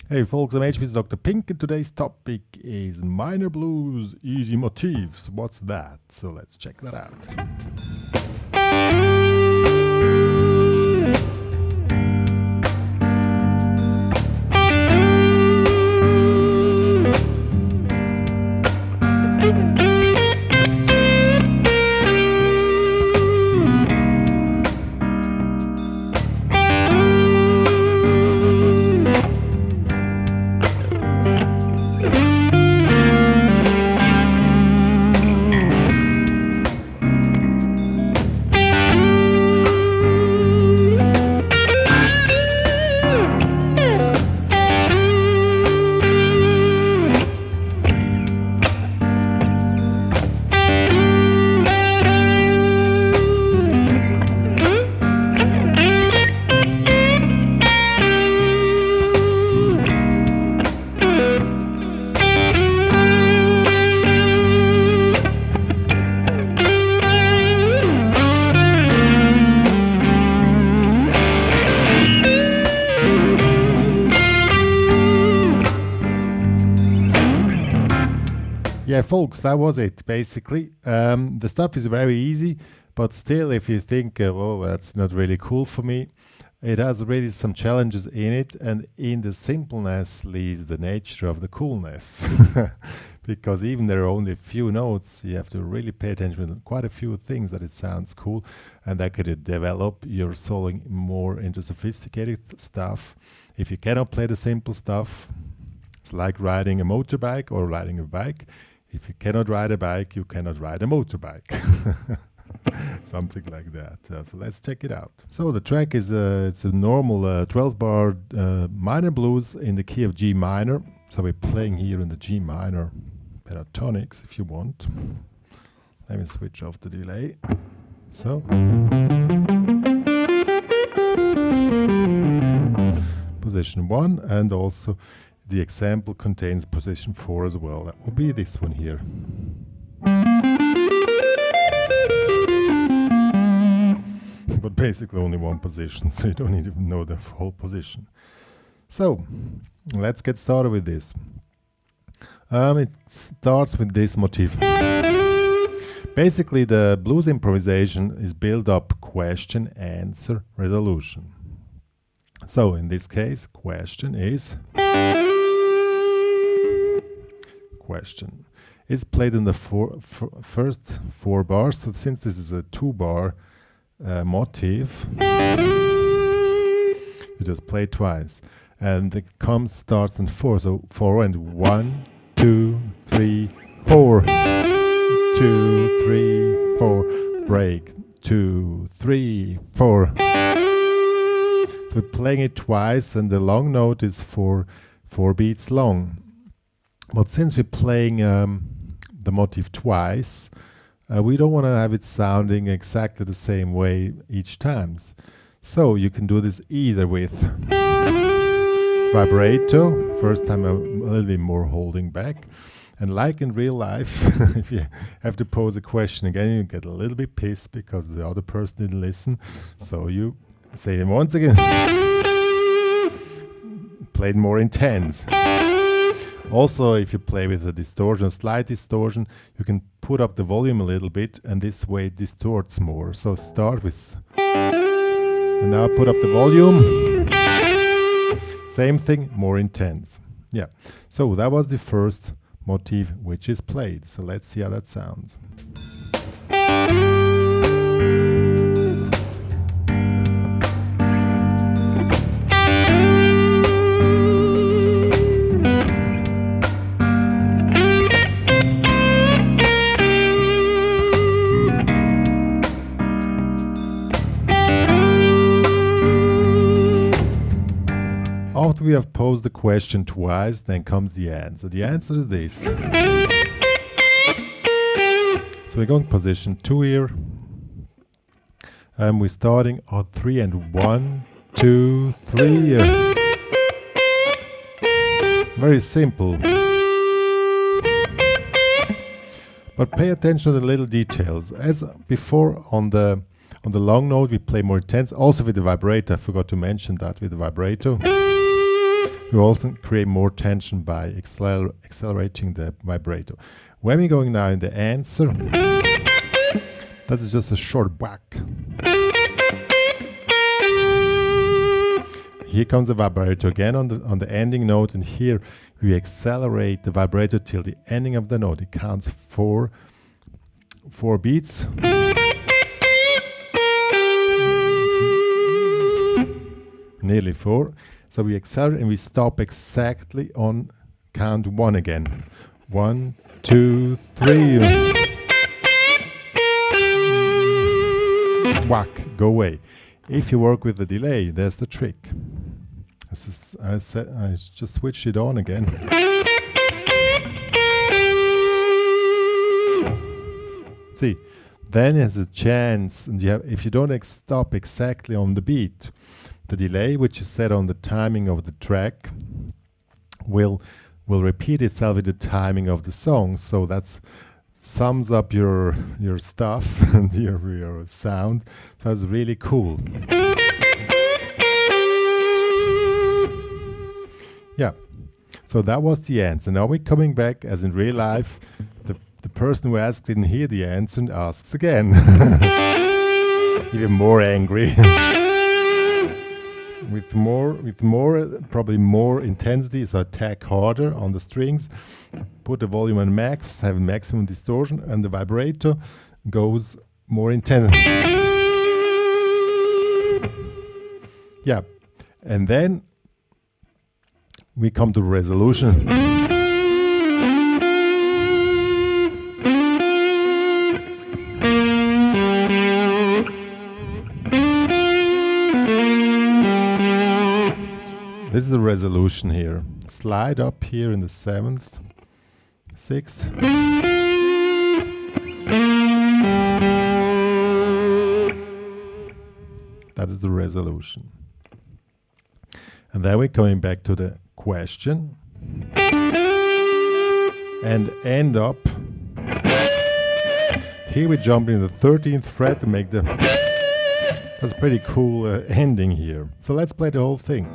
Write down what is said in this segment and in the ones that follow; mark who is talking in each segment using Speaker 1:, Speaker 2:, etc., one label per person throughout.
Speaker 1: Hey folks, I'm HP's Dr. Pink and today's topic is minor blues, easy motifs. What's that? So let's check that out. Yeah, folks, that was it, basically. The stuff is very easy, but still, if you think, oh, that's not really cool for me, it has really some challenges in it, and in the simpleness lies the nature of the coolness. Because even there are only a few notes, you have to really pay attention to quite a few things that it sounds cool, and that could develop your soloing more into sophisticated stuff. If you cannot play the simple stuff, it's like riding a motorbike or riding a bike. If you cannot ride a bike, you cannot ride a motorbike. Something like that. So let's check it out. So the track is it's a normal 12-bar minor blues in the key of G minor. So we're playing here in the G minor pentatonics, if you want. Let me switch off the delay. So. Position 1, and also the example contains position 4 as well. That will be this one here. But basically only one position, so you don't need to know the whole position. So, let's get started with this. It starts with this motif. Basically, the blues improvisation is build up question, answer, resolution. So, in this case, question is... question is played in the first 4 bars. So since this is a 2-bar motif, you just play twice, and it starts in 4. So 4 and 1, 2, 3, 4, 2, 3, 4, break, 2, 3, 4. So we're playing it twice, and the long note is 4 beats long. But since we're playing the motif twice, we don't want to have it sounding exactly the same way each time. So you can do this either with vibrato, first time a little bit more holding back, and like in real life, if you have to pose a question again, you get a little bit pissed because the other person didn't listen. So you say it once again, play it more intense. Also, if you play with a distortion, slight distortion, you can put up the volume a little bit, and this way it distorts more. So start with, and now put up the volume. Same thing, more intense. Yeah, so that was the first motif which is played. So let's see how that sounds. After we have posed the question twice, then comes the answer. The answer is this. So we're going position 2 here. And we're starting on 3 and 1, 2, 3. Very simple. But pay attention to the little details. As before on the long note we play more intense. Also with the vibrato, I forgot to mention that with the vibrato. you also create more tension by accelerating the vibrato. When we're going now in the answer, that is just a short whack. Here comes the vibrato again on the ending note, and here we accelerate the vibrato till the ending of the note. It counts four beats. Nearly 4. So we accelerate and we stop exactly on count 1 again. 1, 2, 3. Whack, go away. If you work with the delay, there's the trick. I just switched it on again. See, then there's a chance, and if you don't stop exactly on the beat, the delay, which is set on the timing of the track, will repeat itself with the timing of the song. So that sums up your stuff and your sound. So it's really cool. Yeah. So that was the answer. Now we're coming back, as in real life, the person who asked didn't hear the answer and asks again. Even more angry. With probably more intensity, so attack harder on the strings, put the volume on max, have maximum distortion, and the vibrato goes more intense. Yeah, and then we come to resolution. This is the resolution here. Slide up here in the 7th, 6th. That is the resolution. And then we're coming back to the question. And end up. Here we jump in the 13th fret to make the. That's a pretty cool ending here. So let's play the whole thing.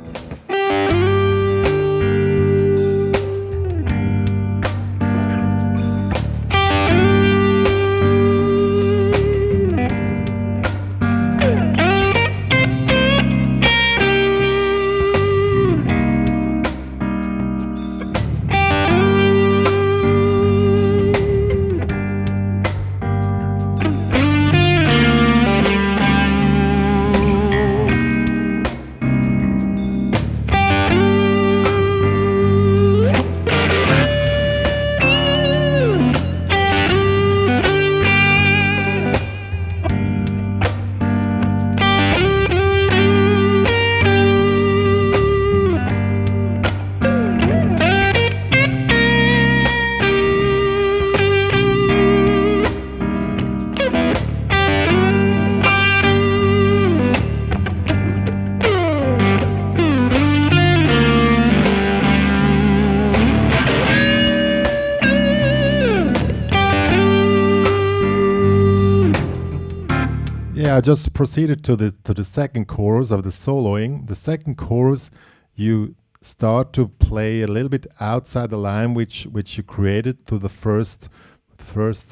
Speaker 1: I just proceeded to the second chorus of the soloing. The second chorus, you start to play a little bit outside the line which you created to the first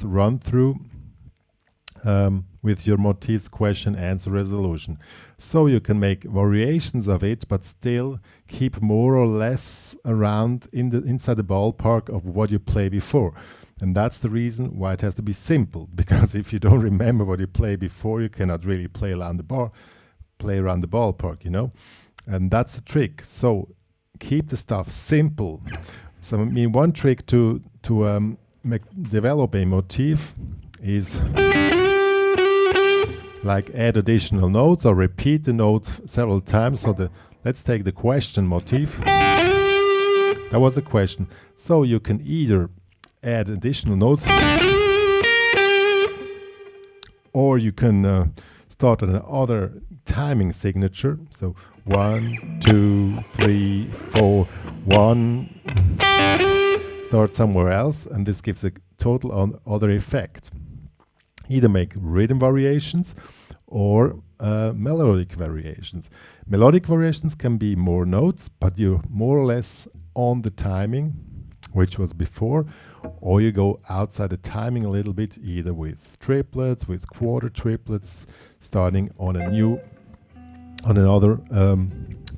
Speaker 1: run through with your motifs, question, answer, resolution. So you can make variations of it, but still keep more or less around inside the ballpark of what you played before. And that's the reason why it has to be simple, because if you don't remember what you played before, you cannot really play around the ballpark, you know? And that's the trick. So keep the stuff simple. So I mean, one trick to develop a motif is like add additional notes or repeat the notes several times. So let's take the question motif. That was the question. So you can either add additional notes, or you can start another timing signature. So 1, 2, 3, 4, 1. Start somewhere else, and this gives a total other effect. Either make rhythm variations, or melodic variations. Melodic variations can be more notes, but you're more or less on the timing, which was before, or you go outside the timing a little bit, either with triplets, with quarter triplets, starting on another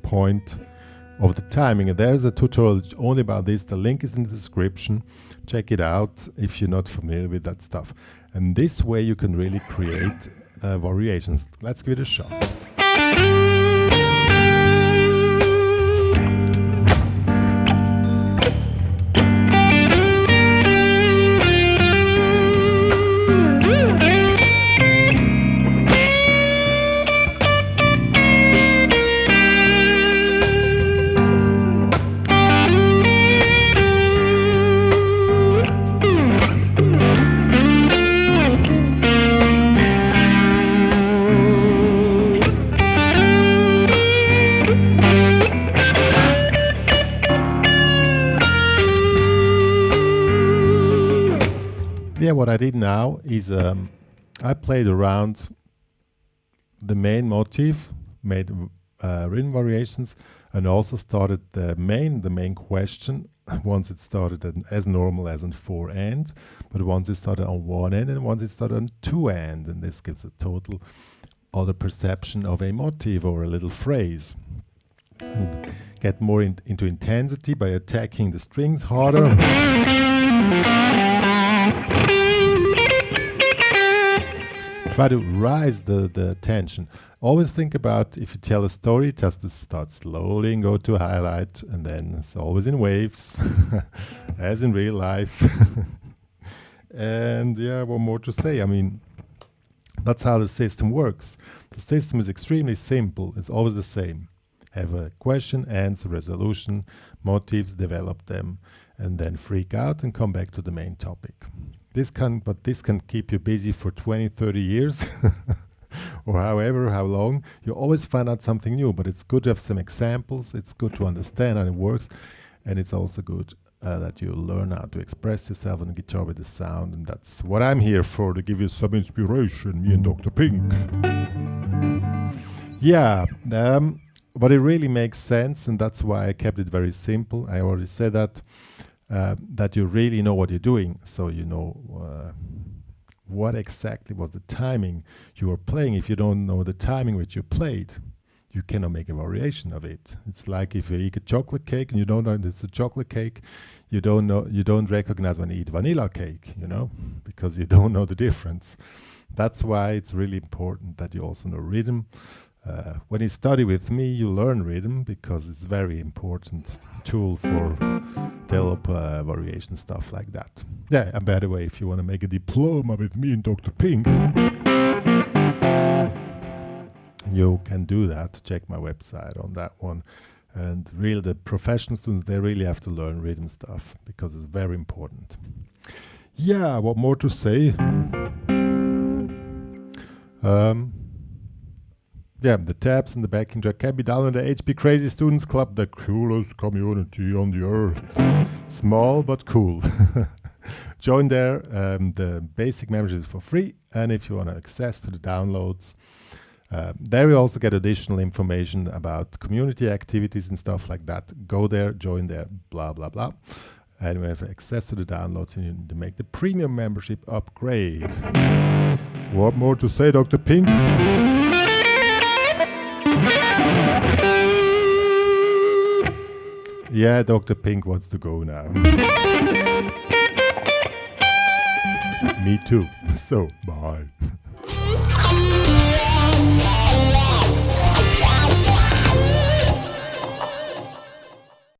Speaker 1: point of the timing. And there's a tutorial only about this. The link is in the description. Check it out if you're not familiar with that stuff. And this way you can really create variations. Let's give it a shot. Yeah, what I did now is I played around the main motif, made rhythm variations, and also started the main question. Once it started as normal as on 4-and, but once it started on 1-and and once it started on 2-and, and this gives a total other perception of a motif or a little phrase. And get more into intensity by attacking the strings harder. Try to rise the tension. Always think about, if you tell a story, just to start slowly and go to a highlight, and then it's always in waves, as in real life. And yeah, what more to say? I mean, that's how the system works. The system is extremely simple. It's always the same. Have a question, answer, resolution, motifs, develop them, and then freak out and come back to the main topic. This can keep you busy for 20, 30 years, or how long. You always find out something new, but it's good to have some examples. It's good to understand how it works, and it's also good that you learn how to express yourself on the guitar with the sound, and that's what I'm here for, to give you some inspiration, me and Dr. Pink. Yeah, but it really makes sense, and that's why I kept it very simple. I already said that. That you really know what you're doing, so you know what exactly was the timing you were playing. If you don't know the timing which you played, you cannot make a variation of it. It's like if you eat a chocolate cake and you don't know it's a chocolate cake, you don't recognize when you eat vanilla cake, because you don't know the difference. That's why it's really important that you also know rhythm. When you study with me, you learn rhythm, because it's very important tool for develop variation stuff like that. Yeah, and by the way, if you want to make a diploma with me and Dr. Pink, you can do that. Check my website on that one. And really, the professional students, they really have to learn rhythm stuff, because it's very important. Yeah, what more to say? Yeah, the tabs and the backing track can be downloaded at the HPCrazy Students Club, the coolest community on the earth. Small but cool. Join there. The basic membership is for free, and if you want access to the downloads, there you also get additional information about community activities and stuff like that. Go there, join there, blah, blah, blah. And we have access to the downloads, and you need to make the premium membership upgrade. What more to say, Dr. Pink? Yeah, Dr. Pink wants to go now. Me too. So, bye.